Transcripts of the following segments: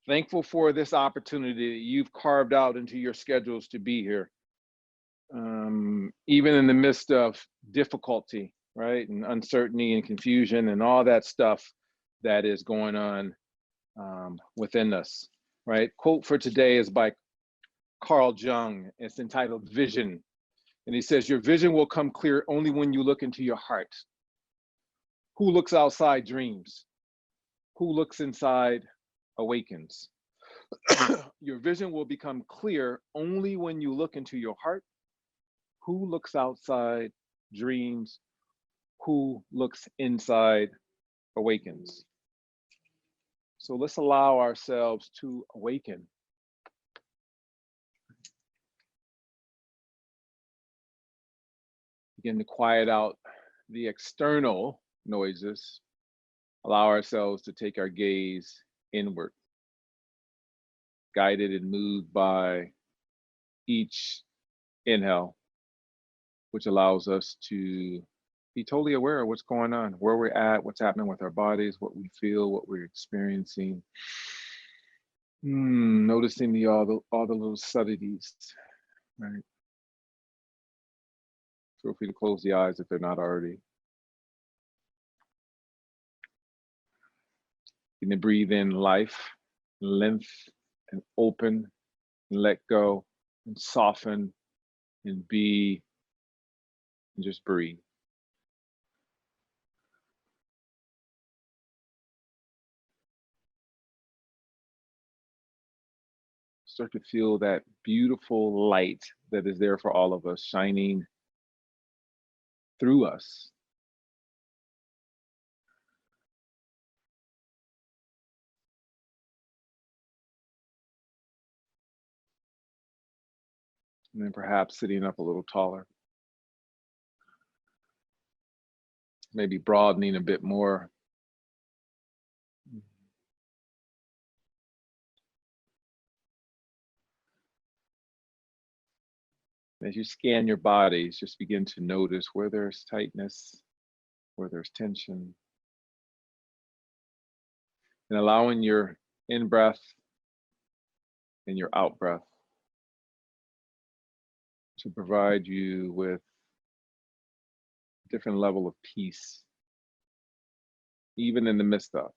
Thankful for this opportunity that you've carved out into your schedules to be here. Even in the midst of difficulty, right? And uncertainty and confusion and all that stuff that is going on within us, right? Quote for today is by Carl Jung. It's entitled Vision. And he says, your vision will come clear only when you look into your heart. Who looks outside dreams? Who looks inside awakens. Your vision will become clear only when you look into your heart. Who looks outside dreams? Who looks inside awakens. So let's allow ourselves to awaken. Begin to quiet out the external noises. Allow ourselves to take our gaze inward, guided and moved by each inhale, which allows us to be totally aware of what's going on, where we're at, what's happening with our bodies, what we feel, what we're experiencing. Noticing all the little subtleties, right? Feel free to close the eyes if they're not already. You can breathe in life, length, and open, and let go, and soften, and be, and just breathe. Start to feel that beautiful light that is there for all of us, shining through us. And then perhaps sitting up a little taller. Maybe broadening a bit more. As you scan your bodies, just begin to notice where there's tightness, where there's tension. And allowing your in-breath and your out-breath to provide you with a different level of peace, even in the midst of.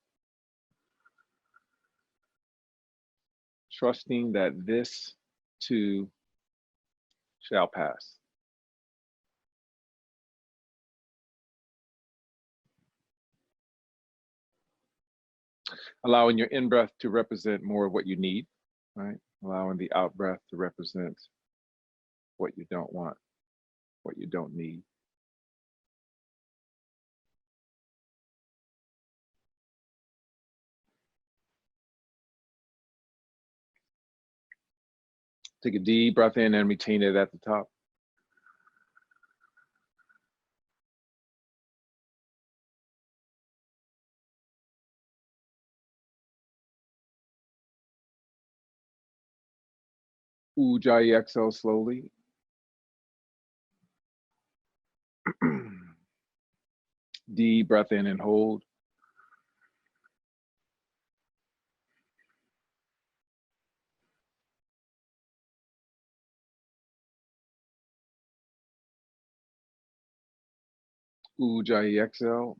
Trusting that this too shall pass. Allowing your in-breath to represent more of what you need, right? Allowing the out-breath to represent what you don't want, what you don't need. Take a deep breath in and retain it at the top. Ujjayi, exhale slowly. Deep breath in and hold. Ujjayi, exhale.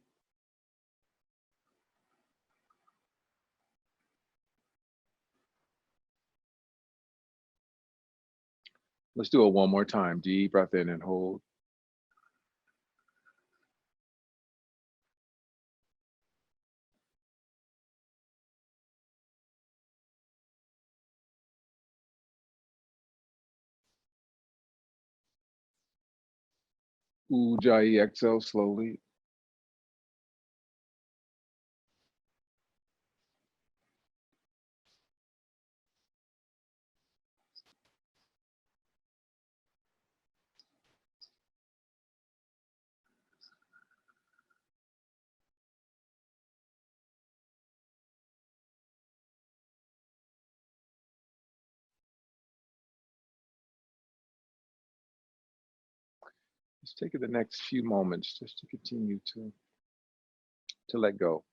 Let's do it one more time. Deep breath in and hold. Ujjayi, exhale slowly. Let's take it the next few moments just to continue to let go.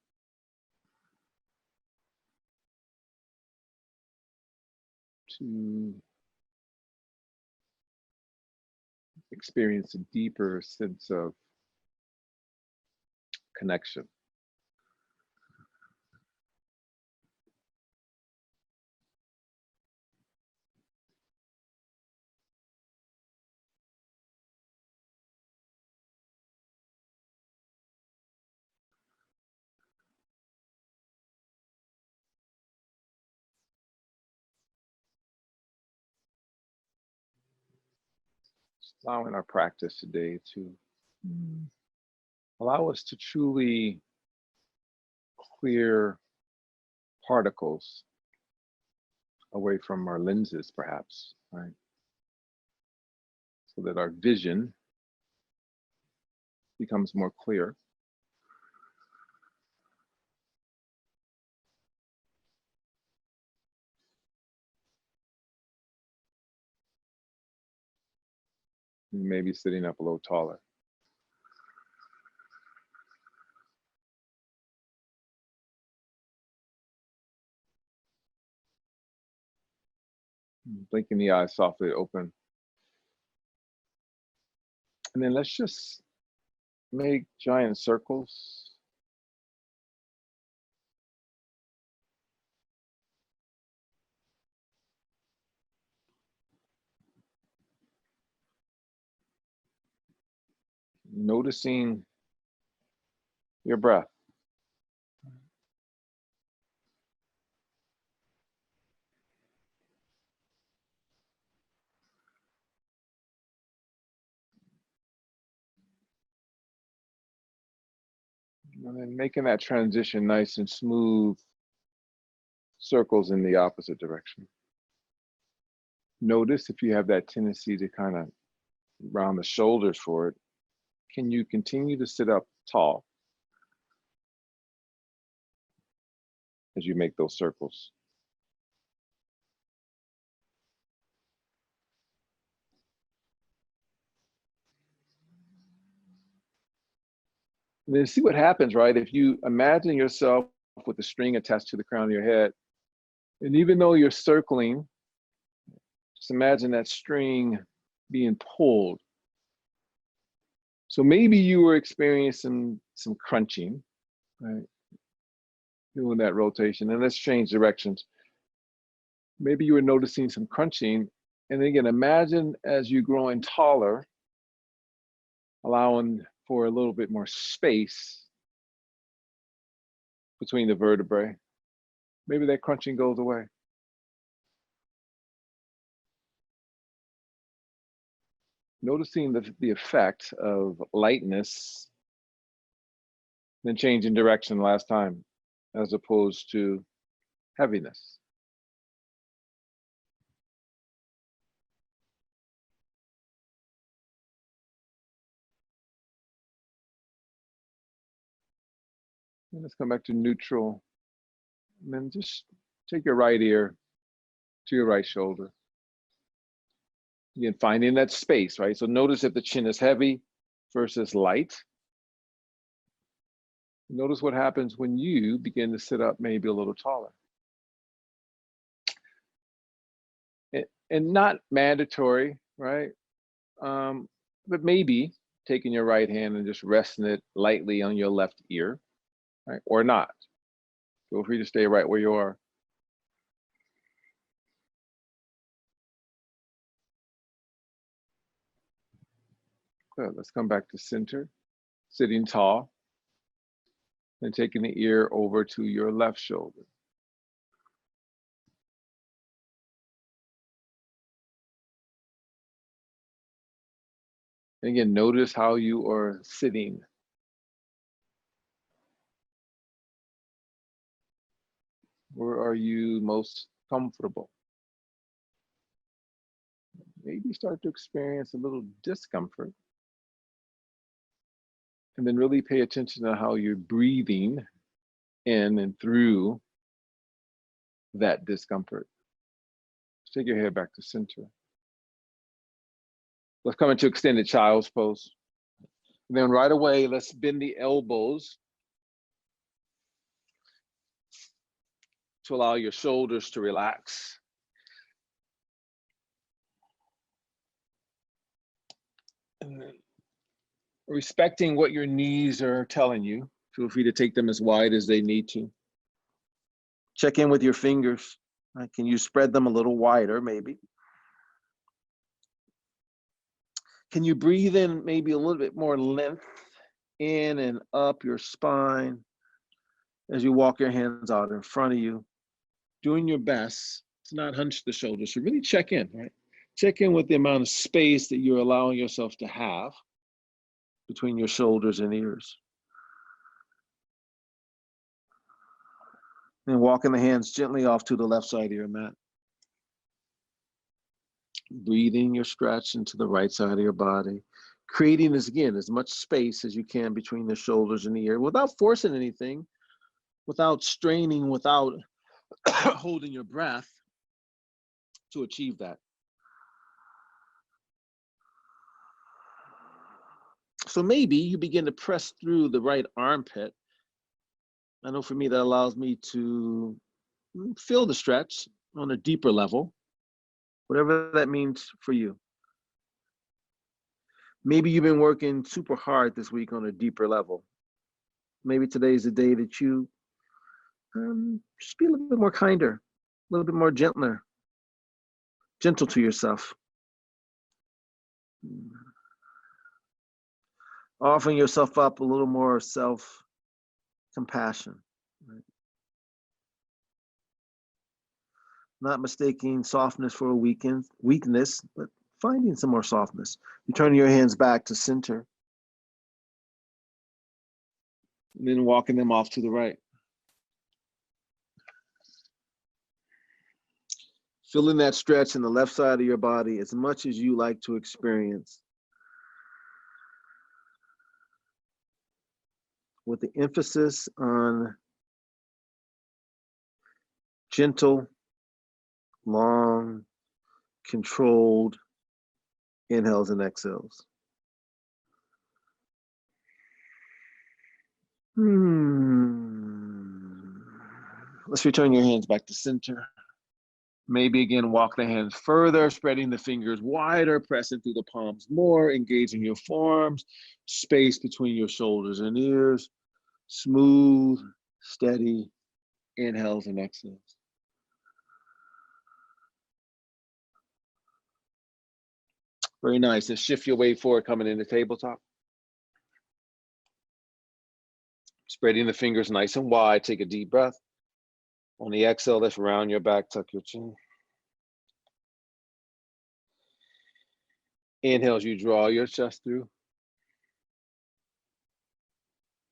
to experience a deeper sense of connection. Allowing our practice today to allow us to truly clear particles away from our lenses, perhaps, right? So that our vision becomes more clear. Maybe sitting up a little taller. Blinking the eyes softly open. And then let's just make giant circles. Noticing your breath. And then making that transition nice and smooth, circles in the opposite direction. Notice if you have that tendency to kind of round the shoulders for it, can you continue to sit up tall as you make those circles? And then see what happens, right? If you imagine yourself with a string attached to the crown of your head, and even though you're circling, just imagine that string being pulled. So maybe you were experiencing some crunching, right? Doing that rotation, and let's change directions. Maybe you were noticing some crunching, and again, imagine as you're growing taller, allowing for a little bit more space between the vertebrae. Maybe that crunching goes away. Noticing the effect of lightness, then changing direction last time, as opposed to heaviness. And let's come back to neutral. And then just take your right ear to your right shoulder. Again, finding that space, right? So notice if the chin is heavy versus light. Notice what happens when you begin to sit up maybe a little taller. And not mandatory, right? But maybe taking your right hand and just resting it lightly on your left ear, right? Or not. Feel free to stay right where you are. Good, let's come back to center, sitting tall, and taking the ear over to your left shoulder. And again, notice how you are sitting. Where are you most comfortable? Maybe start to experience a little discomfort. And then really pay attention to how you're breathing in and through that discomfort. Take your head back to center. Let's come into extended child's pose. And then right away, let's bend the elbows to allow your shoulders to relax. And then respecting what your knees are telling you, feel free to take them as wide as they need to. Check in with your fingers. Right? Can you spread them a little wider, maybe? Can you breathe in maybe a little bit more length in and up your spine as you walk your hands out in front of you, doing your best to not hunch the shoulders. So really check in, right? Check in with the amount of space that you're allowing yourself to have between your shoulders and ears. And walking the hands gently off to the left side of your mat. Breathing your stretch into the right side of your body. Creating, as much space as you can between the shoulders and the ear without forcing anything, without straining, without holding your breath to achieve that. So maybe you begin to press through the right armpit. I know for me that allows me to feel the stretch on a deeper level, whatever that means for you. Maybe you've been working super hard this week on a deeper level. Maybe today's the day that you just be a little bit more kinder, a little bit more gentle to yourself. Offering yourself up a little more self-compassion. Right? Not mistaking softness for a weakness, but finding some more softness. You turn your hands back to center. And then walking them off to the right. Feeling that stretch in the left side of your body as much as you like to experience. With the emphasis on gentle, long, controlled inhales and exhales. Let's return your hands back to center. Maybe again, walk the hands further, spreading the fingers wider, pressing through the palms more, engaging your forearms, space between your shoulders and ears, smooth, steady inhales and exhales. Very nice. Let's shift your weight forward, coming into tabletop. Spreading the fingers nice and wide. Take a deep breath. On the exhale, let's round your back, tuck your chin. Inhales, you draw your chest through.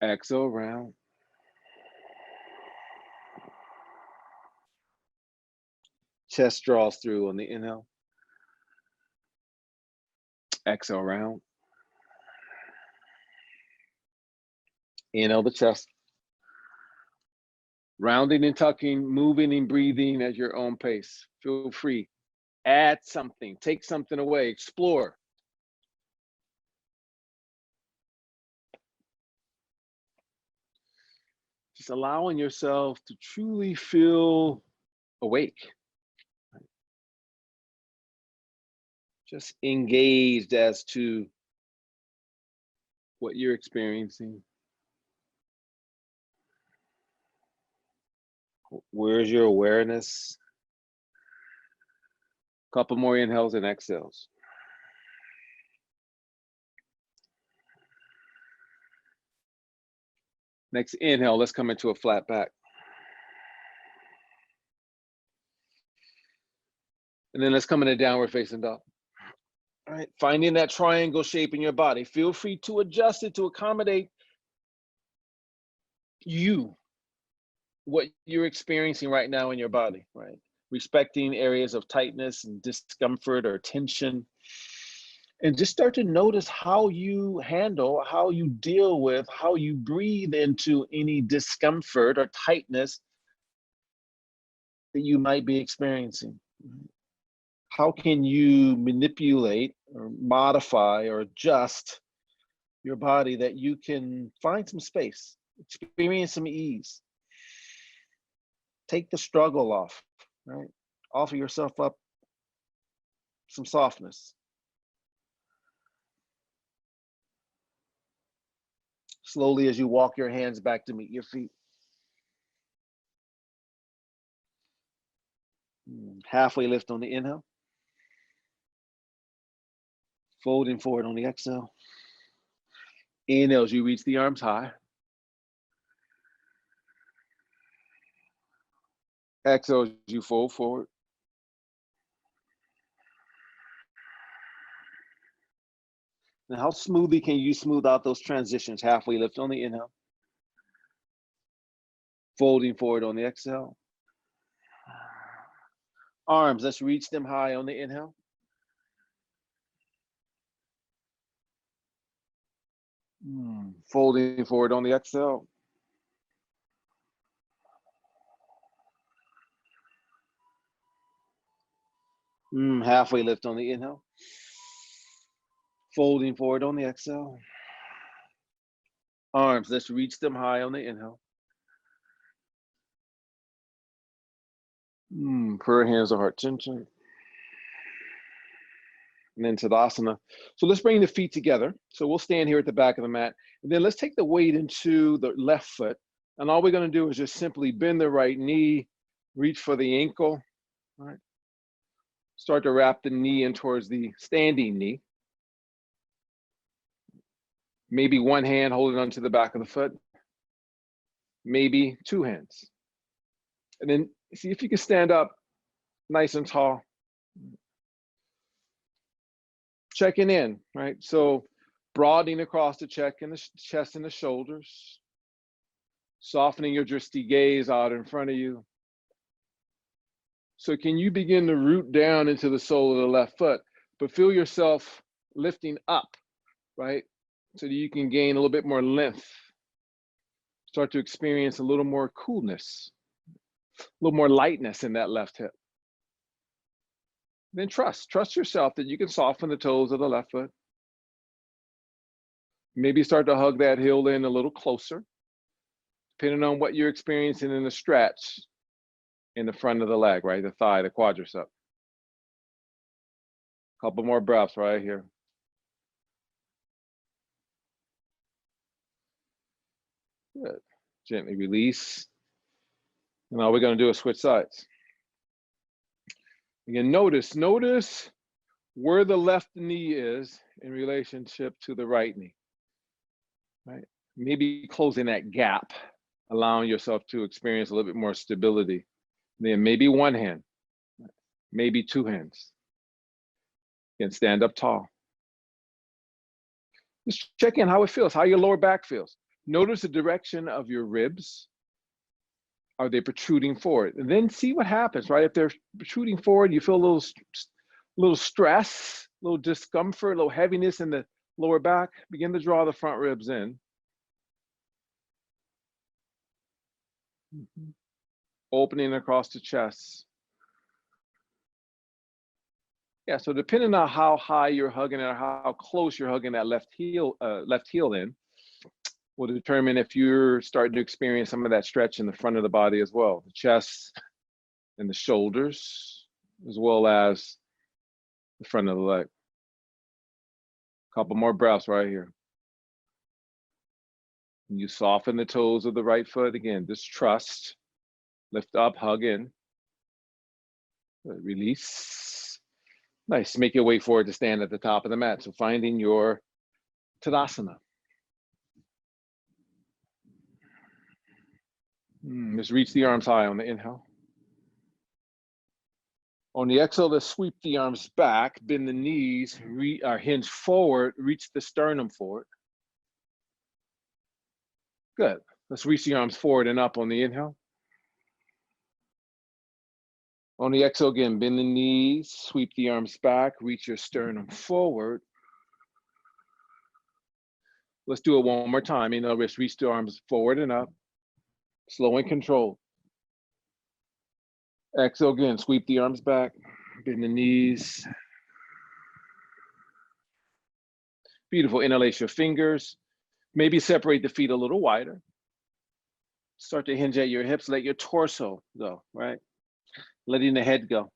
Exhale, round. Chest draws through on the inhale. Exhale, round. Inhale the chest. Rounding and tucking, moving and breathing at your own pace. Feel free. Add something, take something away, explore. Just allowing yourself to truly feel awake. Just engaged as to what you're experiencing. Where's your awareness? Couple more inhales and exhales. Next inhale, let's come into a flat back. And then let's come into downward facing dog. All right, finding that triangle shape in your body. Feel free to adjust it to accommodate you, what you're experiencing right now in your body, right? Respecting areas of tightness and discomfort or tension. And just start to notice how you handle, how you deal with, how you breathe into any discomfort or tightness that you might be experiencing. How can you manipulate or modify or adjust your body that you can find some space, experience some ease, take the struggle off, right? Offer yourself up some softness. Slowly as you walk your hands back to meet your feet. Halfway lift on the inhale. Folding forward on the exhale. Inhale as you reach the arms high. Exhale as you fold forward. Now, how smoothly can you smooth out those transitions? Halfway lift on the inhale. Folding forward on the exhale. Arms, let's reach them high on the inhale. Folding forward on the exhale. Halfway lift on the inhale. Folding forward on the exhale. Arms, let's reach them high on the inhale. Prayer hands to heart center. And then Tadasana. So let's bring the feet together. So we'll stand here at the back of the mat. And then let's take the weight into the left foot. And all we're going to do is just simply bend the right knee, reach for the ankle. All right. Start to wrap the knee in towards the standing knee. Maybe one hand holding onto the back of the foot. Maybe two hands. And then see if you can stand up nice and tall. Checking in, right? So broadening across the chest and the shoulders. Softening your drishti gaze out in front of you. So can you begin to root down into the sole of the left foot, but feel yourself lifting up, right? So that you can gain a little bit more length. Start to experience a little more coolness, a little more lightness in that left hip. Then trust yourself that you can soften the toes of the left foot. Maybe start to hug that heel in a little closer, depending on what you're experiencing in the stretch in the front of the leg, right? The thigh, the quadricep. Couple more breaths right here. Good. Gently release. And all we're going to do is switch sides. Again, notice where the left knee is in relationship to the right knee, right? Maybe closing that gap, allowing yourself to experience a little bit more stability. Then maybe one hand, maybe two hands. Again, stand up tall. Just check in how it feels, how your lower back feels. Notice the direction of your ribs. Are they protruding forward? And then see what happens, right? If they're protruding forward, you feel a little stress, a little discomfort, a little heaviness in the lower back. Begin to draw the front ribs in. Opening across the chest. Yeah, so depending on how high you're hugging or how close you're hugging that left heel in, will determine if you're starting to experience some of that stretch in the front of the body as well, the chest and the shoulders, as well as the front of the leg. Couple more breaths right here. And you soften the toes of the right foot. Again, just trust. Lift up, hug in. Release. Nice. Make your way forward to stand at the top of the mat. So finding your Tadasana. Just reach the arms high on the inhale. On the exhale, let's sweep the arms back, bend the knees, hinge forward, reach the sternum forward. Good. Let's reach the arms forward and up on the inhale. On the exhale, again, bend the knees, sweep the arms back, reach your sternum forward. Let's do it one more time. In other words, reach the arms forward and up. Slow and controlled. Exhale again, sweep the arms back, bend the knees. Beautiful, interlace your fingers. Maybe separate the feet a little wider. Start to hinge at your hips, let your torso go, right? Letting the head go.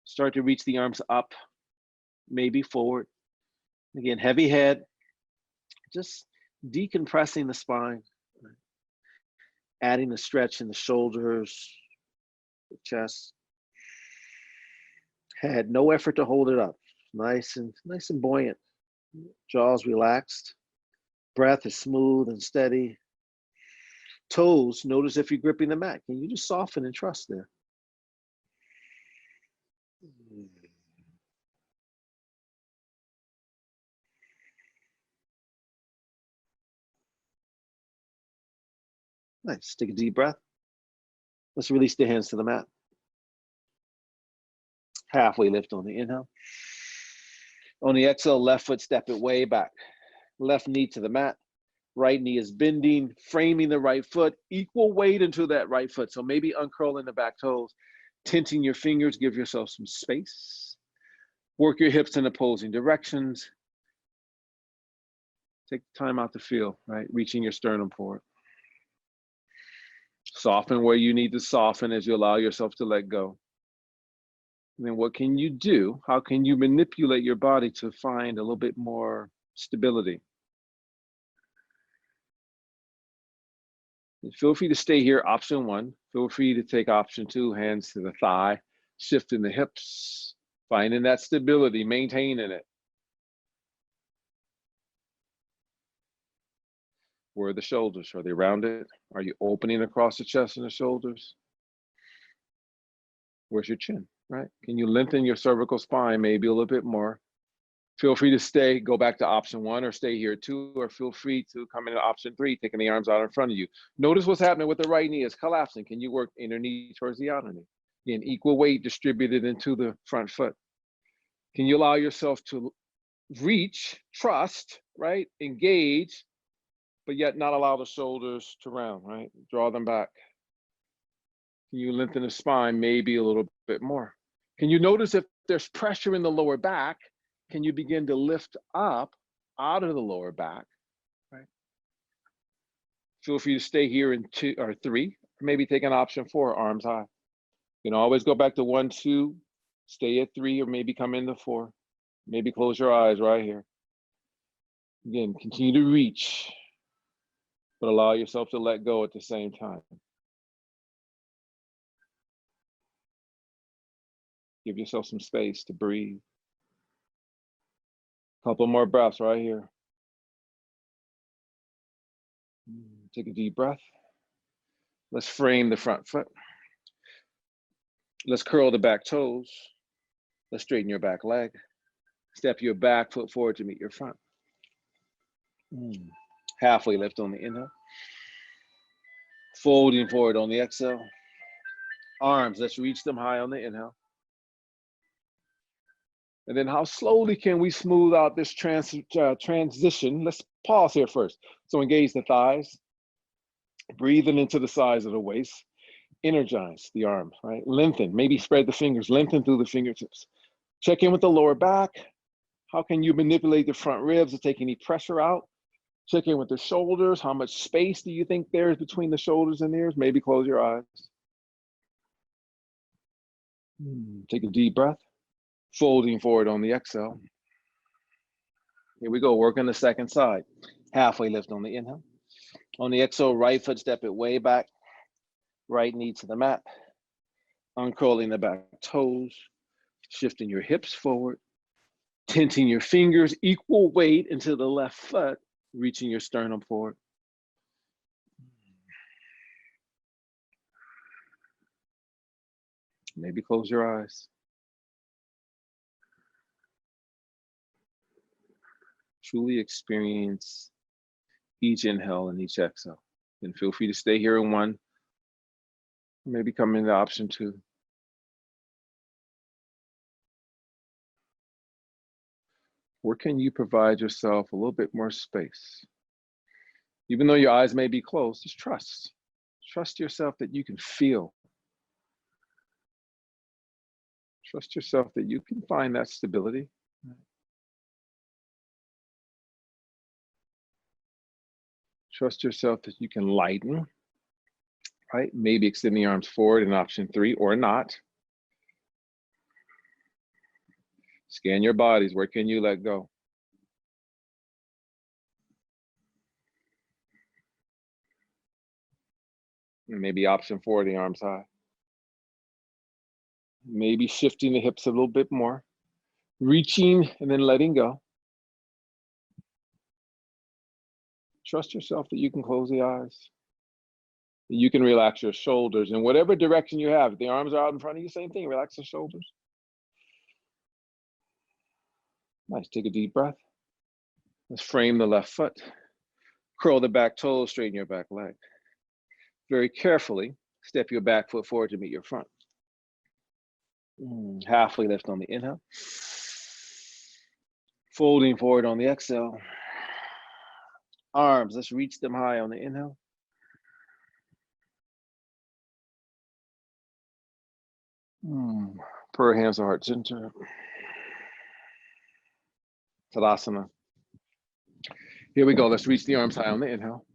Start to reach the arms up, maybe forward. Again, heavy head. Just decompressing the spine, adding the stretch in the shoulders, the chest. Head, no effort to hold it up. Nice and buoyant. Jaws relaxed. Breath is smooth and steady. Toes, notice if you're gripping the mat. Can you just soften and trust there? Nice. Take a deep breath. Let's release the hands to the mat. Halfway lift on the inhale. On the exhale, left foot step it way back. Left knee to the mat. Right knee is bending, framing the right foot, equal weight into that right foot. So maybe uncurling the back toes, tenting your fingers, give yourself some space. Work your hips in opposing directions. Take time out to feel, right? Reaching your sternum forward. Soften where you need to soften as you allow yourself to let go. And then what can you do? How can you manipulate your body to find a little bit more stability? And feel free to stay here, option one. Feel free to take option two, hands to the thigh, shifting the hips, finding that stability, maintaining it. Where are the shoulders? Are they rounded? Are you opening across the chest and the shoulders? Where's your chin, right? Can you lengthen your cervical spine maybe a little bit more? Feel free to stay, go back to option one or stay here two, or feel free to come into option three, taking the arms out in front of you. Notice what's happening with the right knee is collapsing. Can you work inner knee towards the outer knee? Again, equal weight distributed into the front foot. Can you allow yourself to reach, trust, right? Engage, but yet not allow the shoulders to round, right? Draw them back. Can you lengthen the spine maybe a little bit more? Can you notice if there's pressure in the lower back? Can you begin to lift up out of the lower back, right? Feel free to stay here in two or three, or maybe take an option four, arms high. You can always go back to one, two, stay at three, or maybe come into four. Maybe close your eyes right here. Again, continue to reach, but allow yourself to let go at the same time. Give yourself some space to breathe. Couple more breaths right here. Take a deep breath. Let's frame the front foot. Let's curl the back toes. Let's straighten your back leg. Step your back foot forward to meet your front. Halfway lift on the inhale. Folding forward on the exhale. Arms, let's reach them high on the inhale. And then how slowly can we smooth out this transition? Let's pause here first. So engage the thighs, breathing into the sides of the waist, energize the arms, right? Lengthen, maybe spread the fingers, lengthen through the fingertips. Check in with the lower back. How can you manipulate the front ribs to take any pressure out? Check in with the shoulders. How much space do you think there is between the shoulders and ears? Maybe close your eyes. Take a deep breath. Folding forward on the exhale. Here we go, working the second side. Halfway lift on the inhale. On the exhale, right foot step it way back. Right knee to the mat. Uncurling the back toes. Shifting your hips forward. Tenting your fingers, equal weight into the left foot. Reaching your sternum forward. Maybe close your eyes. Truly experience each inhale and each exhale. And feel free to stay here in one. Maybe come into option two. Where can you provide yourself a little bit more space? Even though your eyes may be closed, just trust. Trust yourself that you can feel. Trust yourself that you can find that stability. Trust yourself that you can lighten, right? Maybe extend the arms forward in option three or not. Scan your bodies. Where can you let go? And maybe option 4, the arms high. Maybe shifting the hips a little bit more, reaching and then letting go. Trust yourself that you can close the eyes. You can relax your shoulders in whatever direction you have. If the arms are out in front of you, same thing, relax the shoulders. Nice, take a deep breath. Let's frame the left foot. Curl the back toes, straighten your back leg. Very carefully, step your back foot forward to meet your front. Halfway lift on the inhale. Folding forward on the exhale. Arms, let's reach them high on the inhale. Per hands to heart center. Tadasana. Here we go. Let's reach the arms high on the inhale.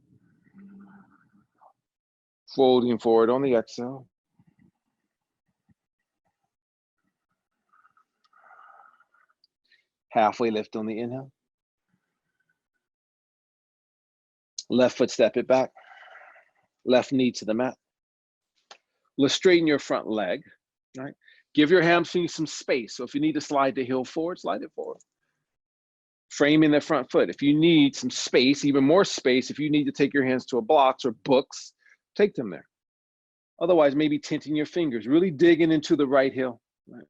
Folding forward on the exhale. Halfway lift on the inhale. Left foot, step it back. Left knee to the mat. Let's straighten your front leg, right? Give your hamstring some space. So if you need to slide the heel forward, slide it forward. Framing the front foot. If you need some space, even more space, if you need to take your hands to a blocks or books, take them there. Otherwise, maybe tinting your fingers, really digging into the right heel, right?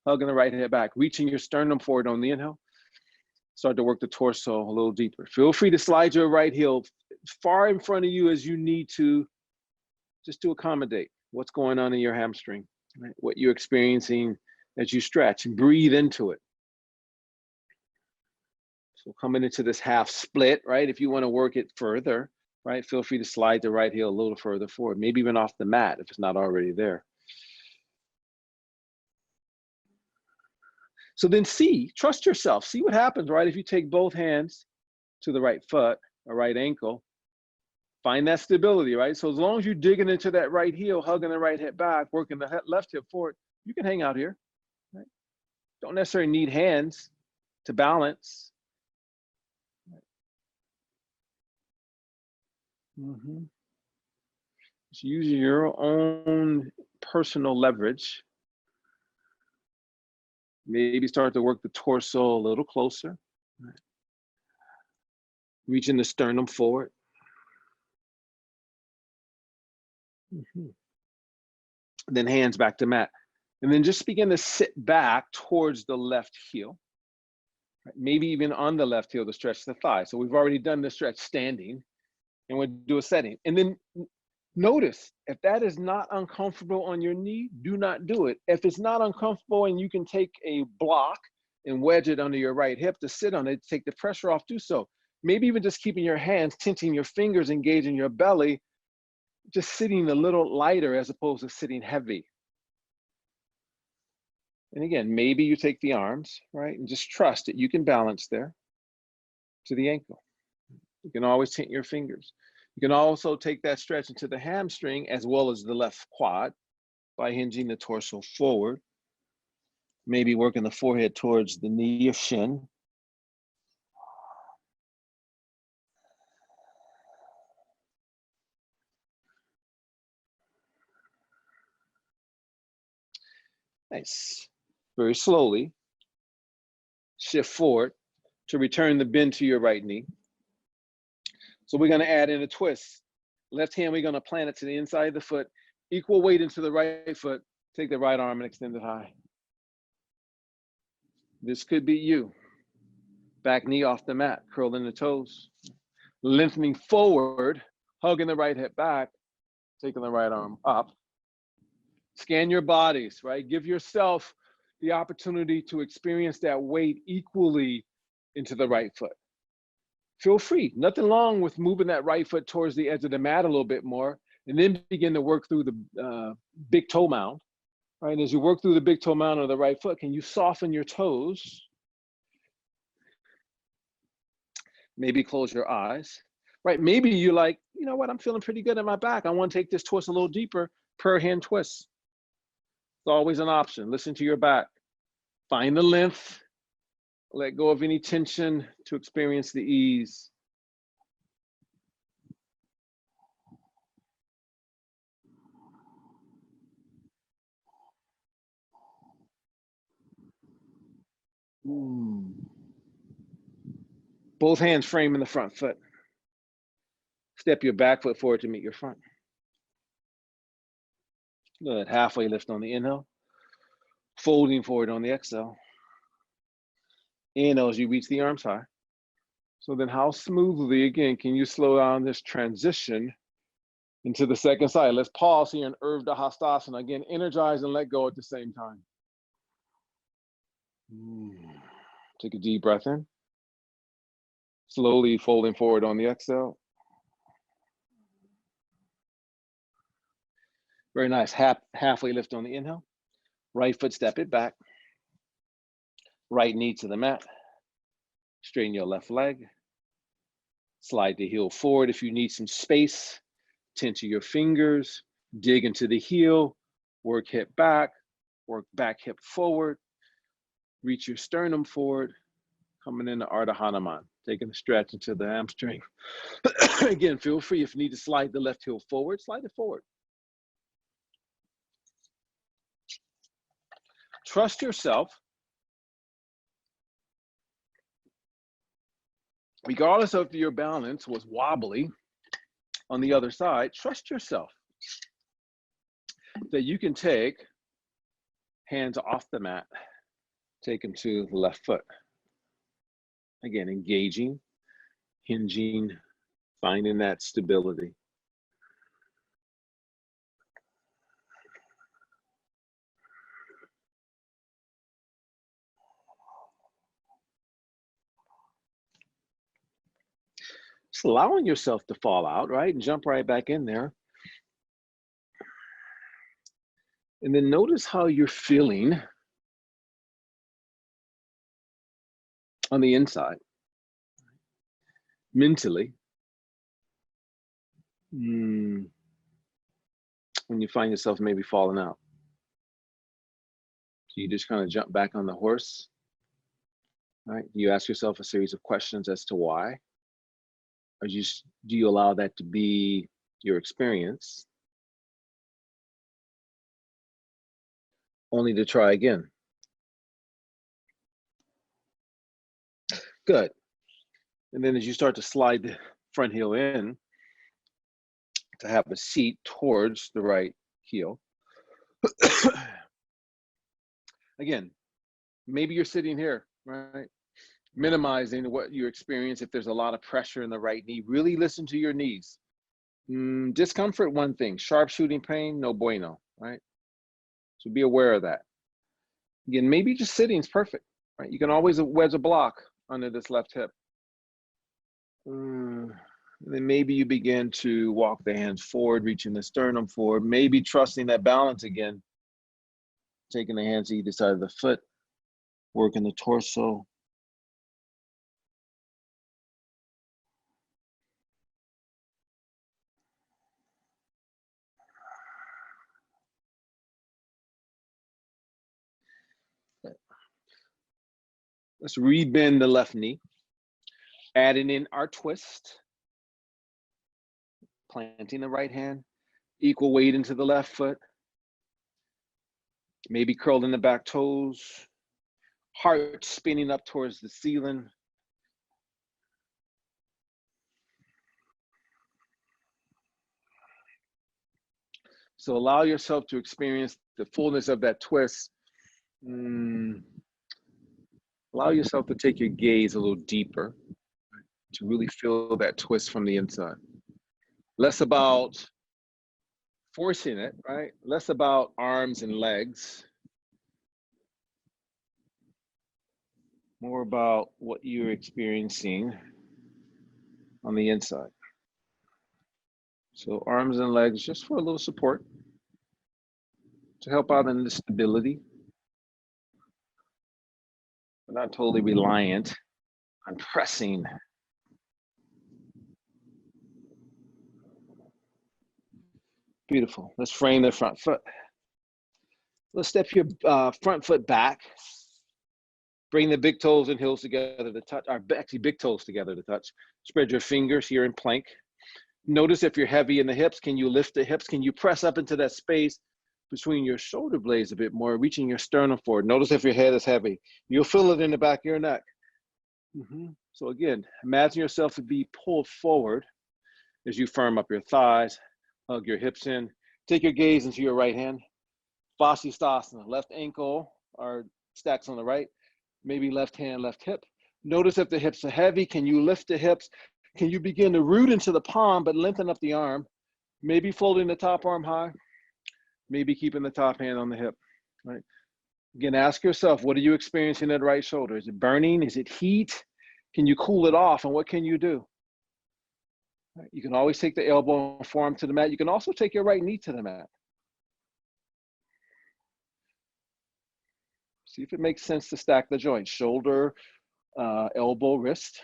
Hugging the right hip back, reaching your sternum forward on the inhale. Start to work the torso a little deeper. Feel free to slide your right heel far in front of you as you need to, just to accommodate what's going on in your hamstring, right? What you're experiencing as you stretch, and breathe into it. So coming into this half split, right? If you want to work it further, right? Feel free to slide the right heel a little further forward, maybe even off the mat if it's not already there. So then trust yourself. See what happens, right? If you take both hands to the right foot or right ankle, find that stability, right? So as long as you're digging into that right heel, hugging the right hip back, working the left hip forward, you can hang out here, right? Don't necessarily need hands to balance. Just use your own personal leverage. Maybe start to work the torso a little closer. Right. Reaching the sternum forward. Then hands back to mat. And then just begin to sit back towards the left heel. Right. Maybe even on the left heel to stretch the thigh. So we've already done the stretch standing, and we'll do a setting. And then notice, if that is not uncomfortable on your knee, do not do it. If it's not uncomfortable and you can take a block and wedge it under your right hip to sit on it, take the pressure off, do so. Maybe even just keeping your hands, tinting your fingers, engaging your belly, just sitting a little lighter as opposed to sitting heavy. And again, maybe you take the arms, right? And just trust that you can balance there to the ankle. You can always tint your fingers. You can also take that stretch into the hamstring as well as the left quad by hinging the torso forward. Maybe working the forehead towards the knee or shin. Nice. Very slowly shift forward to return the bend to your right knee. So we're going to add in a twist. Left hand, we're going to plant it to the inside of the foot. Equal weight into the right foot. Take the right arm and extend it high. This could be you. Back knee off the mat, curling the toes. Lengthening forward, hugging the right hip back, taking the right arm up. Scan your bodies, right? Give yourself the opportunity to experience that weight equally into the right foot. Feel free, nothing wrong with moving that right foot towards the edge of the mat a little bit more, and then begin to work through the big toe mound, right? And as you work through the big toe mound of the right foot, can you soften your toes? Maybe close your eyes, right? Maybe you're like, you know what, I'm feeling pretty good in my back. I want to take this twist a little deeper, per hand twist. It's always an option. Listen to your back. Find the length. Let go of any tension to experience the ease. Both hands framing the front foot. Step your back foot forward to meet your front. Good. Halfway lift on the inhale. Folding forward on the exhale. Inhale as you reach the arms high. So then how smoothly, again, can you slow down this transition into the second side? Let's pause here in Urdhva Hastasana. Again, energize and let go at the same time. Take a deep breath in. Slowly folding forward on the exhale. Very nice. Halfway lift on the inhale. Right foot, step it back. Right knee to the mat. Straighten your left leg. Slide the heel forward if you need some space. Tense your fingers. Dig into the heel. Work hip back. Work back hip forward. Reach your sternum forward. Coming into Ardha Hanuman. Taking a stretch into the hamstring. Again, feel free if you need to slide the left heel forward, slide it forward. Trust yourself. Regardless of if your balance was wobbly on the other side, trust yourself that you can take hands off the mat, take them to the left foot. Again, engaging, hinging, finding that stability. Just allowing yourself to fall out, right? And jump right back in there. And then notice how you're feeling on the inside, mentally, when you find yourself maybe falling out. So you just kind of jump back on the horse, right? You ask yourself a series of questions as to why, or do you allow that to be your experience, only to try again? Good. And then as you start to slide the front heel in, to have a seat towards the right heel. Again, maybe you're sitting here, right? Minimizing what you experience. If there's a lot of pressure in the right knee, really listen to your knees. Discomfort, one thing. Sharp shooting pain, no bueno, right? So be aware of that. Again, maybe just sitting is perfect, right? You can always wedge a block under this left hip. And then maybe you begin to walk the hands forward, reaching the sternum forward, maybe trusting that balance again, taking the hands to either side of the foot, working the torso. Let's rebend the left knee, adding in our twist, planting the right hand, equal weight into the left foot, maybe curling the back toes, heart spinning up towards the ceiling. So allow yourself to experience the fullness of that twist. Allow yourself to take your gaze a little deeper, to really feel that twist from the inside. Less about forcing it, right? Less about arms and legs. More about what you're experiencing on the inside. So arms and legs just for a little support, to help out in the stability. We're not totally reliant on pressing. Beautiful. Let's frame the front foot. Let's step your front foot back. Bring the big toes and heels together to touch, or actually big toes together to touch. Spread your fingers here in plank. Notice if you're heavy in the hips, can you lift the hips? Can you press up into that space between your shoulder blades a bit more, reaching your sternum forward. Notice if your head is heavy. You'll feel it in the back of your neck. So again, imagine yourself to be pulled forward as you firm up your thighs, hug your hips in. Take your gaze into your right hand. Vasisthasana, left ankle or stacks on the right, maybe left hand, left hip. Notice if the hips are heavy, can you lift the hips? Can you begin to root into the palm, but lengthen up the arm? Maybe folding the top arm high, maybe keeping the top hand on the hip, right? Again, ask yourself, what are you experiencing at the right shoulder? Is it burning? Is it heat? Can you cool it off? And what can you do? Right? You can always take the elbow and forearm to the mat. You can also take your right knee to the mat. See if it makes sense to stack the joints, shoulder, elbow, wrist.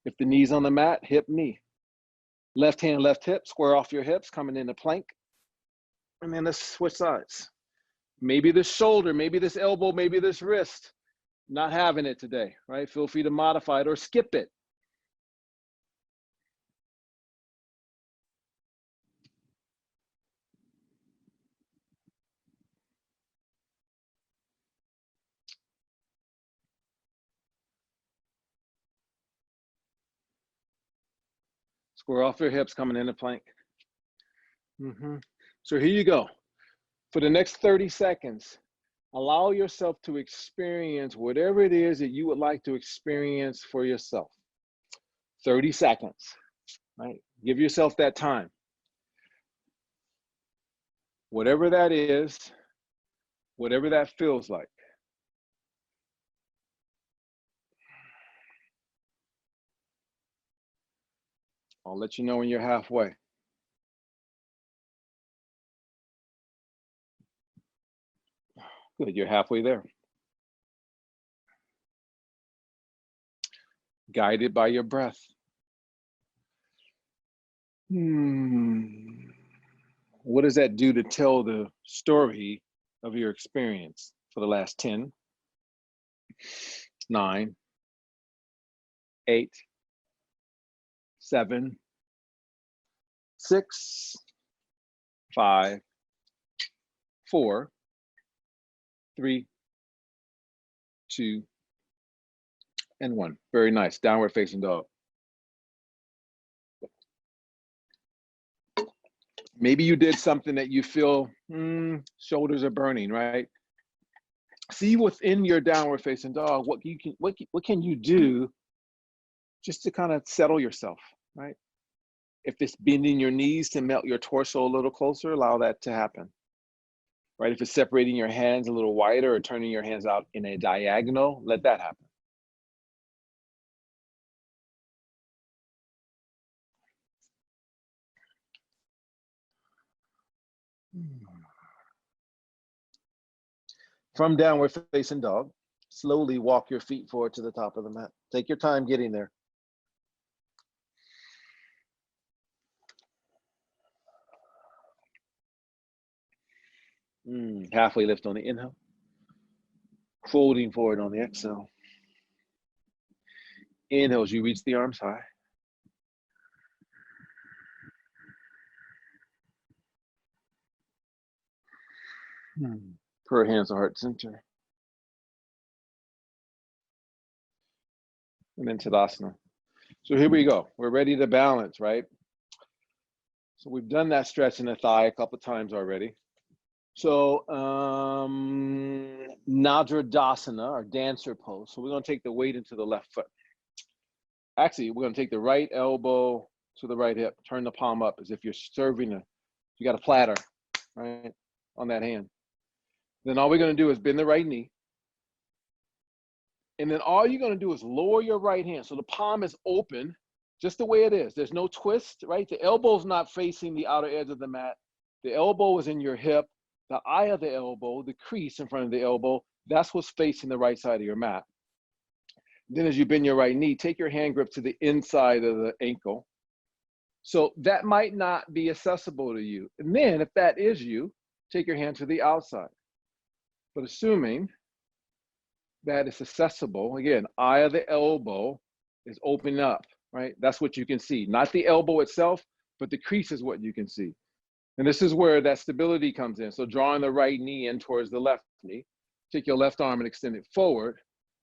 If the knee's on the mat, hip, knee. Left hand, left hip, square off your hips, coming into plank. And then let's switch sides. Maybe this shoulder, maybe this elbow, maybe this wrist, not having it today, right? Feel free to modify it or skip it. Square off your hips, coming into plank. So here you go. For the next 30 seconds, allow yourself to experience whatever it is that you would like to experience for yourself. 30 seconds, right? Give yourself that time. Whatever that is, whatever that feels like. I'll let you know when you're halfway. Good, you're halfway there. Guided by your breath. What does that do to tell the story of your experience for the last 10, 9, 8, 7, 6, 5, 4, 3, 2, and 1. Very nice. Downward facing dog. Maybe you did something that you feel shoulders are burning, right? See within your downward facing dog what can you do just to kind of settle yourself, right? If it's bending your knees to melt your torso a little closer, allow that to happen. Right? If it's separating your hands a little wider or turning your hands out in a diagonal, let that happen. From downward facing dog, slowly walk your feet forward to the top of the mat. Take your time getting there. Halfway lift on the inhale. Folding forward on the exhale. Inhale as you reach the arms high. Put hands to heart center. And then Tadasana. So here we go. We're ready to balance, right? So we've done that stretch in the thigh a couple of times already. So Nadradasana, or dancer pose. So we're going to take the weight into the left foot. Actually, we're going to take the right elbow to the right hip. Turn the palm up as if you're serving you got a platter, right, on that hand. Then all we're going to do is bend the right knee. And then all you're going to do is lower your right hand. So the palm is open, just the way it is. There's no twist, right? The elbow's not facing the outer edge of the mat. The elbow is in your hip. The eye of the elbow, the crease in front of the elbow, that's what's facing the right side of your mat. Then as you bend your right knee, take your hand grip to the inside of the ankle. So that might not be accessible to you. And then if that is you, take your hand to the outside. But assuming that it's accessible, again, eye of the elbow is open up, right? That's what you can see. Not the elbow itself, but the crease is what you can see. And this is where that stability comes in. So drawing the right knee in towards the left knee. Take your left arm and extend it forward.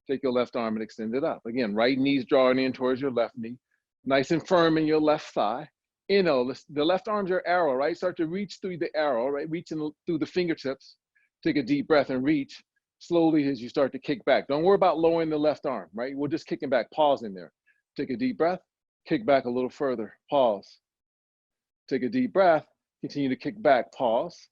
Take your left arm and extend it up. Again, right knee's drawing in towards your left knee. Nice and firm in your left thigh. You know, the left arm's your arrow, right? Start to reach through the arrow, right? Reaching through the fingertips. Take a deep breath and reach slowly as you start to kick back. Don't worry about lowering the left arm, right? We're just kicking back, pausing there. Take a deep breath, kick back a little further, pause. Take a deep breath, continue to kick back, pause.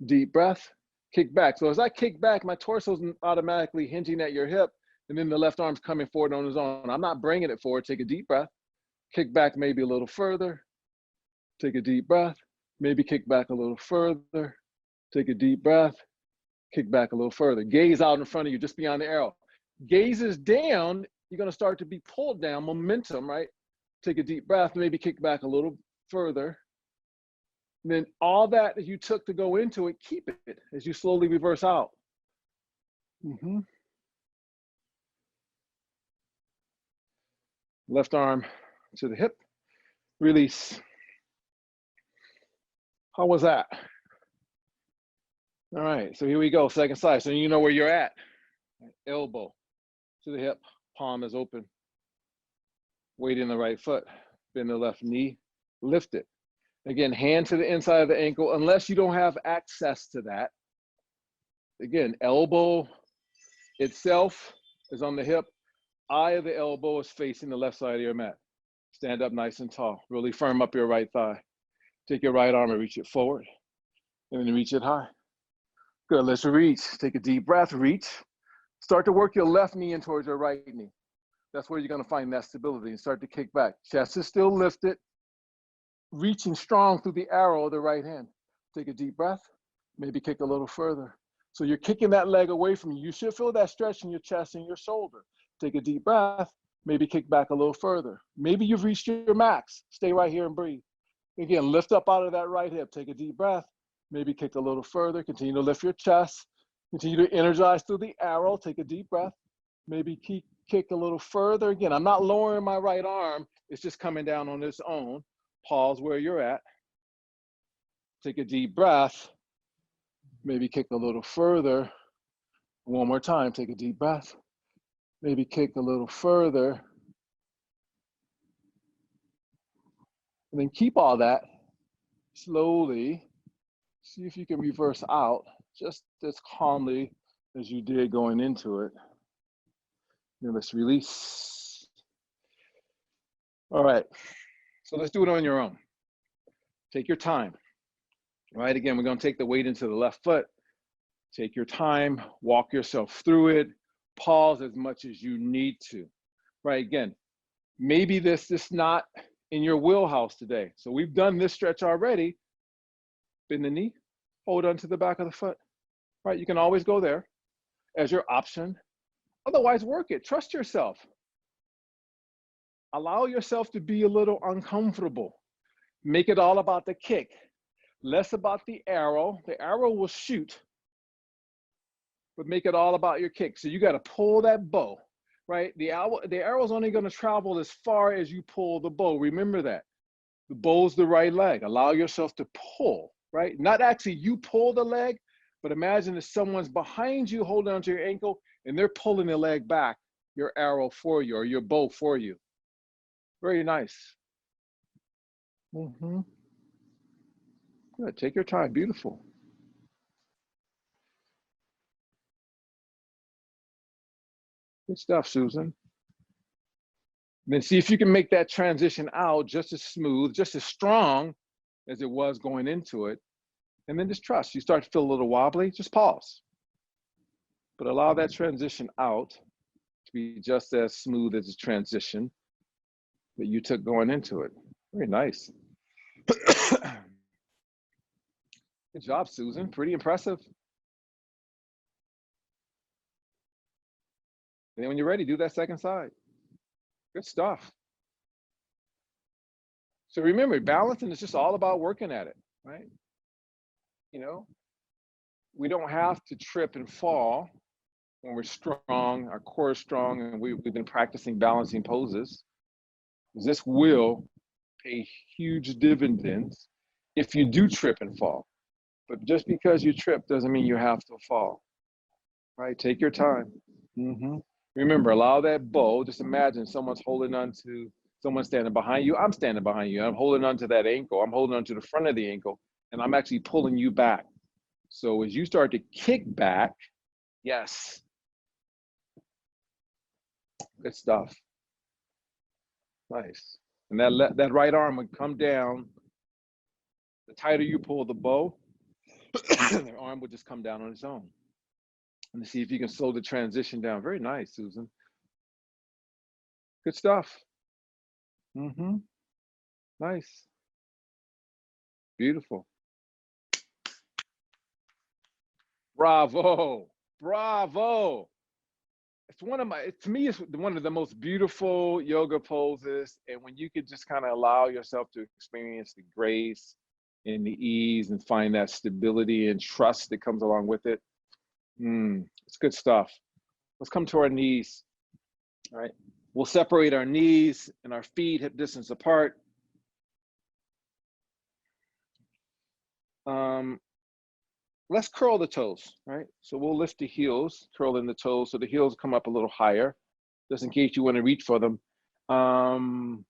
Deep breath, kick back. So as I kick back, my torso's automatically hinging at your hip, and then the left arm's coming forward on its own. I'm not bringing it forward. Take a deep breath, kick back maybe a little further. Take a deep breath, maybe kick back a little further. Take a deep breath, kick back a little further. Gaze out in front of you, just beyond the arrow. Gaze is down, you're gonna start to be pulled down, momentum, right? Take a deep breath, maybe kick back a little further. And then all that you took to go into it, keep it as you slowly reverse out. Left arm to the hip, release. How was that? All right, so here we go, second side. So you know where you're at. Elbow to the hip, palm is open. Weight in the right foot, bend the left knee, lift it. Again, hand to the inside of the ankle, unless you don't have access to that. Again, elbow itself is on the hip. Eye of the elbow is facing the left side of your mat. Stand up nice and tall. Really firm up your right thigh. Take your right arm and reach it forward, and then reach it high. Good, let's reach. Take a deep breath, reach. Start to work your left knee in towards your right knee. That's where you're gonna find that stability and start to kick back. Chest is still lifted. Reaching strong through the arrow of the right hand. Take a deep breath, maybe kick a little further. So you're kicking that leg away from you. You should feel that stretch in your chest and your shoulder. Take a deep breath, maybe kick back a little further. Maybe you've reached your max. Stay right here and breathe. Again, lift up out of that right hip. Take a deep breath, maybe kick a little further. Continue to lift your chest. Continue to energize through the arrow. Take a deep breath, maybe kick a little further. Again, I'm not lowering my right arm. It's just coming down on its own. Pause where you're at. Take a deep breath, maybe kick a little further. One more time, take a deep breath, maybe kick a little further. And then keep all that slowly. See if you can reverse out just as calmly as you did going into it. Then let's release. All right, so let's do it on your own. Take your time. All right, again, we're gonna take the weight into the left foot. Take your time, walk yourself through it, pause as much as you need to. Right, again, maybe this is not in your wheelhouse today. So we've done this stretch already. Bend the knee, hold on to the back of the foot. Right, you can always go there as your option. Otherwise, work it, trust yourself. Allow yourself to be a little uncomfortable. Make it all about the kick, less about the arrow. The arrow will shoot, but make it all about your kick. So you got to pull that bow, right? The arrow's only going to travel as far as you pull the bow. Remember that. The bow's the right leg. Allow yourself to pull, right? Not actually you pull the leg, but imagine if someone's behind you holding onto your ankle and they're pulling the leg back, your arrow for you or your bow for you. Very nice. Good, take your time, beautiful. Good stuff, Susan. Then see if you can make that transition out just as smooth, just as strong as it was going into it. And then just trust. You start to feel a little wobbly, just pause. But allow that transition out to be just as smooth as the transition that you took going into it. Very nice. Good job, Susan. Pretty impressive. And then when you're ready, do that second side. Good stuff. So remember, balancing is just all about working at it, right? You know, we don't have to trip and fall when we're strong, our core is strong, and we've been practicing balancing poses. This will pay huge dividends if you do trip and fall. But just because you trip doesn't mean you have to fall, right? Take your time. Remember, allow that bow. Just imagine someone's holding on to, someone standing behind you. I'm standing behind you. I'm holding on to that ankle. I'm holding on to the front of the ankle, and I'm actually pulling you back. So as you start to kick back, yes, good stuff. Nice. And that right arm would come down. The tighter you pull the bow, the arm would just come down on its own. And see if you can slow the transition down. Very nice, Susan. Good stuff. Nice. Beautiful. Bravo. Bravo. It's one of my, to me, it's one of the most beautiful yoga poses. And when you could just kind of allow yourself to experience the grace and the ease and find that stability and trust that comes along with it. It's good stuff. Let's come to our knees. All right. We'll separate our knees and our feet hip distance apart. Let's curl the toes, right? So we'll lift the heels, curl in the toes so the heels come up a little higher, just in case you want to reach for them. And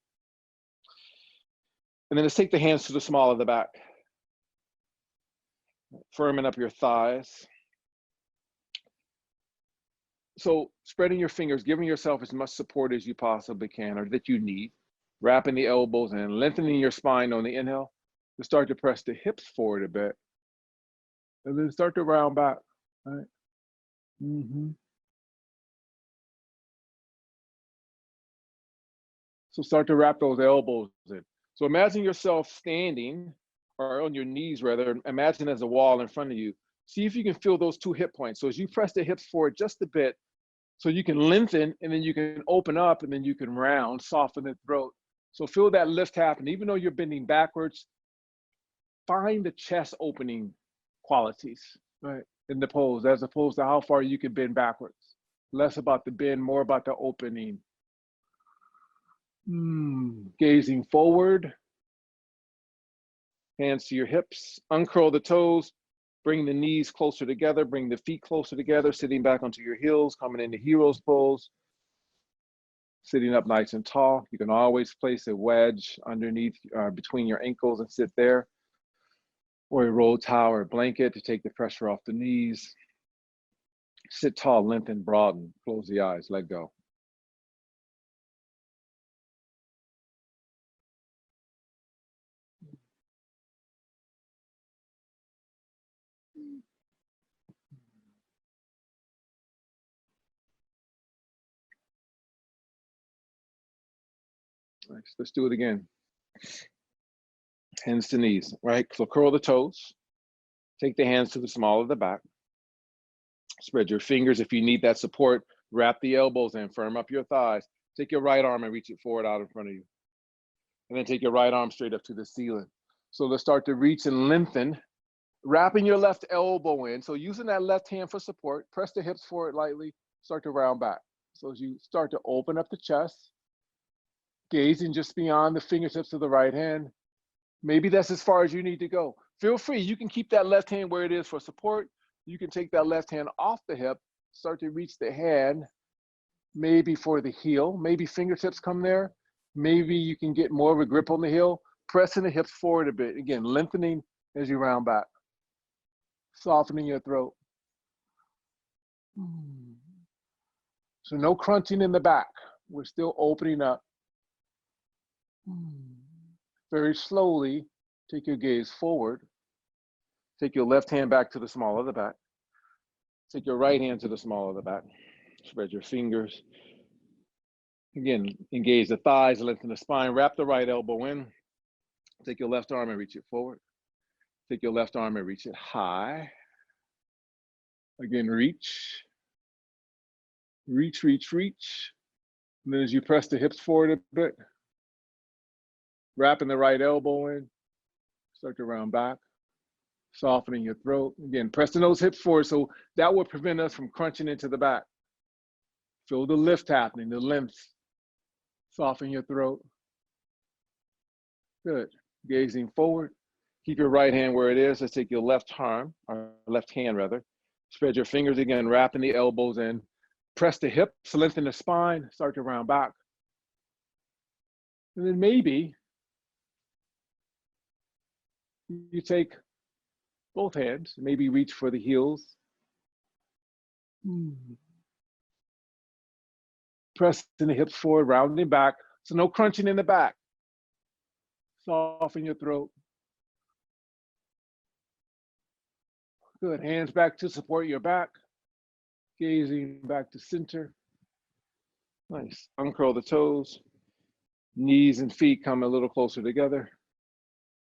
then let's take the hands to the small of the back. Firming up your thighs. So spreading your fingers, giving yourself as much support as you possibly can or that you need. Wrapping the elbows and lengthening your spine on the inhale. To start to press the hips forward a bit. And then start to round back, right? So start to wrap those elbows in. So imagine yourself standing, or on your knees rather, imagine there's a wall in front of you. See if you can feel those two hip points. So as you press the hips forward just a bit, so you can lengthen and then you can open up and then you can round, soften the throat. So feel that lift happen. Even though you're bending backwards, find the chest opening qualities, right, in the pose, as opposed to how far you can bend backwards. Less about the bend, more about the opening. Gazing forward, hands to your hips, uncurl the toes, bring the knees closer together, bring the feet closer together, sitting back onto your heels, coming into hero's pose, sitting up nice and tall. You can always place a wedge underneath, between your ankles and sit there, or a roll towel or blanket to take the pressure off the knees. Sit tall, lengthen, broaden, close the eyes, let go. Nice. Let's do it again. Hands to knees, right? So curl the toes. Take the hands to the small of the back. Spread your fingers if you need that support. Wrap the elbows in, firm up your thighs. Take your right arm and reach it forward out in front of you. And then take your right arm straight up to the ceiling. So let's start to reach and lengthen. Wrapping your left elbow in. So using that left hand for support, press the hips forward lightly, start to round back. So as you start to open up the chest, gazing just beyond the fingertips of the right hand. Maybe that's as far as you need to go. Feel free, you can keep that left hand where it is for support. You can take that left hand off the hip, start to reach the hand, maybe for the heel, maybe fingertips come there. Maybe you can get more of a grip on the heel, pressing the hips forward a bit. Again, lengthening as you round back, softening your throat. So no crunching in the back. We're still opening up. Very slowly, take your gaze forward. Take your left hand back to the small of the back. Take your right hand to the small of the back. Spread your fingers. Again, engage the thighs, lengthen the spine, wrap the right elbow in. Take your left arm and reach it forward. Take your left arm and reach it high. Again, reach. Reach, reach, reach. And then as you press the hips forward a bit, wrapping the right elbow in, start to round back, softening your throat. Again, pressing those hips forward, so that will prevent us from crunching into the back. Feel the lift happening, the length. Soften your throat. Good. Gazing forward. Keep your right hand where it is. Let's take your left arm, or left hand rather. Spread your fingers again, wrapping the elbows in. Press the hips, lengthen the spine, start to round back. And then maybe you take both hands, maybe reach for the heels. Pressing the hips forward, rounding back. So no crunching in the back. Soften your throat. Good, hands back to support your back. Gazing back to center. Nice, uncurl the toes. Knees and feet come a little closer together.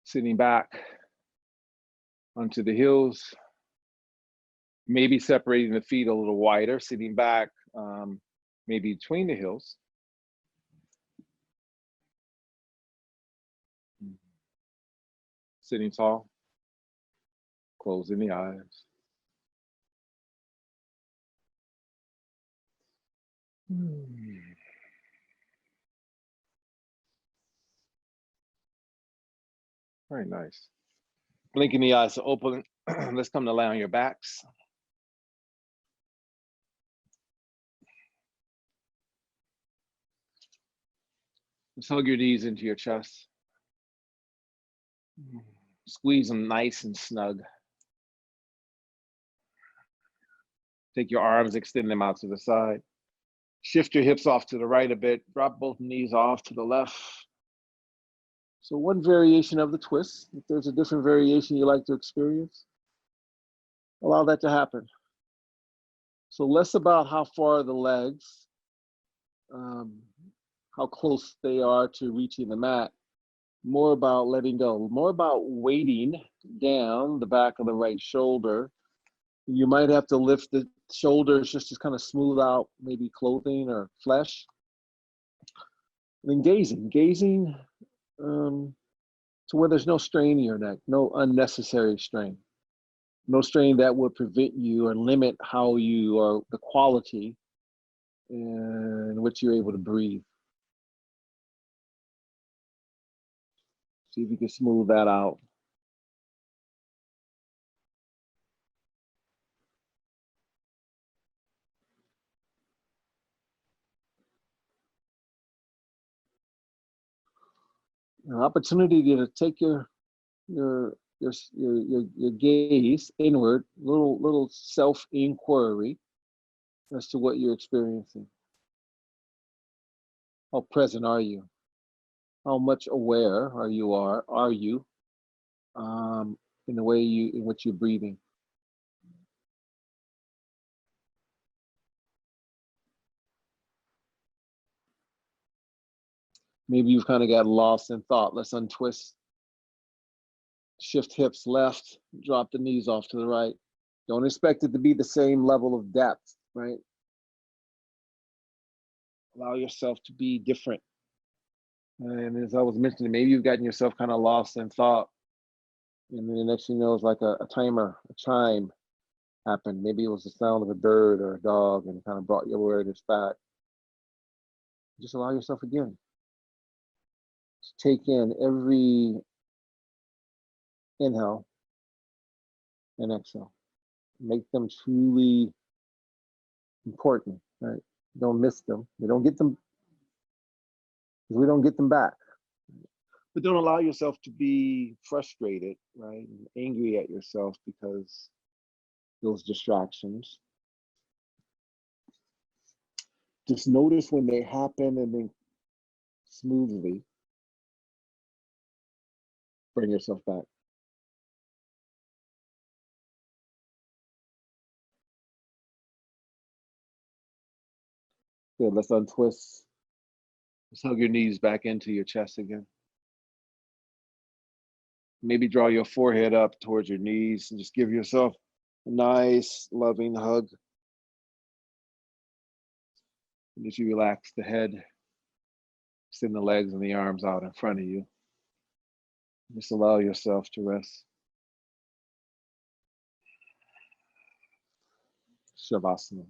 Sitting back onto the heels. Maybe separating the feet a little wider, sitting back, maybe between the heels. Sitting tall, closing the eyes. Very nice. Blinking the eyes to open. Let's come to lay on your backs. Just hug your knees into your chest. Squeeze them nice and snug. Take your arms, extend them out to the side. Shift your hips off to the right a bit. Drop both knees off to the left. So one variation of the twist. If there's a different variation you like to experience, allow that to happen. So less about how far the legs, how close they are to reaching the mat, more about letting go, more about weighting down the back of the right shoulder. You might have to lift the shoulders just to kind of smooth out maybe clothing or flesh. And then gazing to where there's no strain in your neck, no unnecessary strain, no strain that would prevent you or limit how you or the quality in which you're able to breathe. See if you can smooth that out. An opportunity to take your gaze inward, little self-inquiry as to what you're experiencing. How present are you? How much aware are you in the way in which you're breathing? Maybe you've kind of got lost in thought. Let's untwist. Shift hips left, drop the knees off to the right. Don't expect it to be the same level of depth, right? Allow yourself to be different. And as I was mentioning, maybe you've gotten yourself kind of lost in thought. And then the next thing you know, it's like a timer, a chime happened. Maybe it was the sound of a bird or a dog and it kind of brought your awareness back. Just allow yourself again. Just take in every inhale and exhale. Make them truly important, right? Don't miss them. We don't get them because we don't get them back. But don't allow yourself to be frustrated, right? And angry at yourself because those distractions. Just notice when they happen and then smoothly bring yourself back. Good, let's untwist. Let's hug your knees back into your chest again. Maybe draw your forehead up towards your knees and just give yourself a nice, loving hug. And as you relax the head, send the legs and the arms out in front of you. Just allow yourself to rest. Shavasana.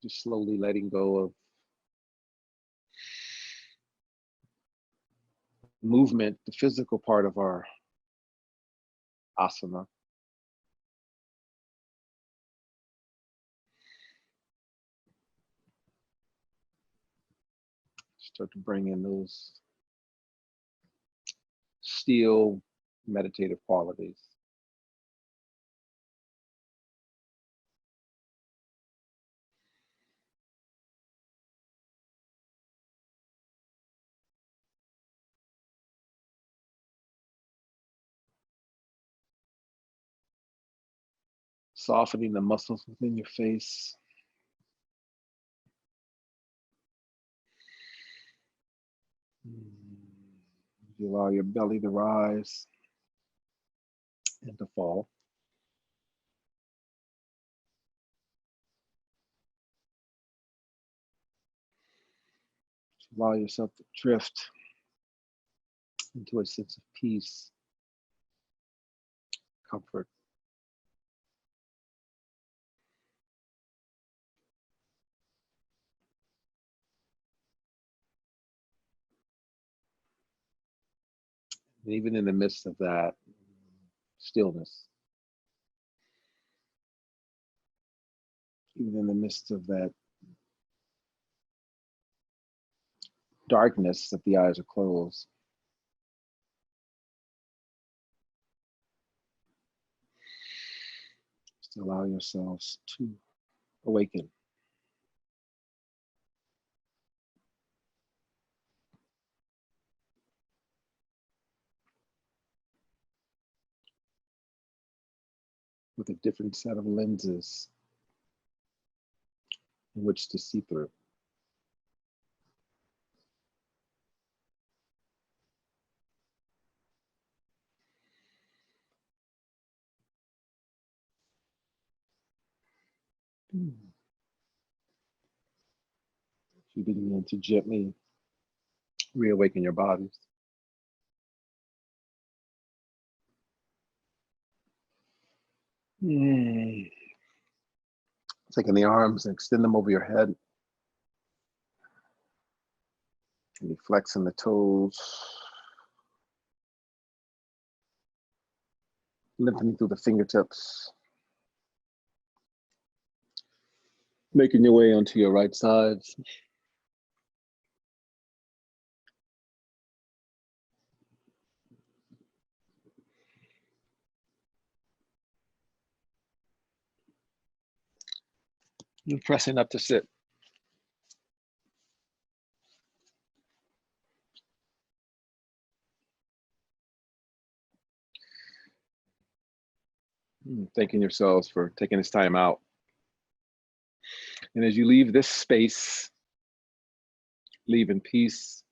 Just slowly letting go of movement, the physical part of our asana. Start to bring in those still meditative qualities. Softening the muscles within your face. You allow your belly to rise and to fall. Allow yourself to drift into a sense of peace, comfort. And even in the midst of that stillness, even in the midst of that darkness that the eyes are closed, just allow yourselves to awaken. With a different set of lenses in which to see through. You begin to gently reawaken your bodies. Taking the arms and extend them over your head. And flexing the toes. Lengthening through the fingertips. Making your way onto your right sides. And pressing up to sit. Thanking yourselves for taking this time out. And as you leave this space, leave in peace,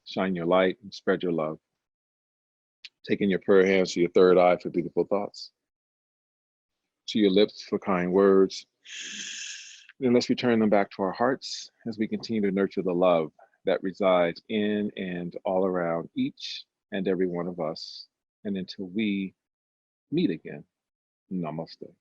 shine your light, and spread your love. Taking your prayer hands to your third eye for beautiful thoughts, to your lips for kind words. Then let's return them back to our hearts as we continue to nurture the love that resides in and all around each and every one of us. And until we meet again, namaste.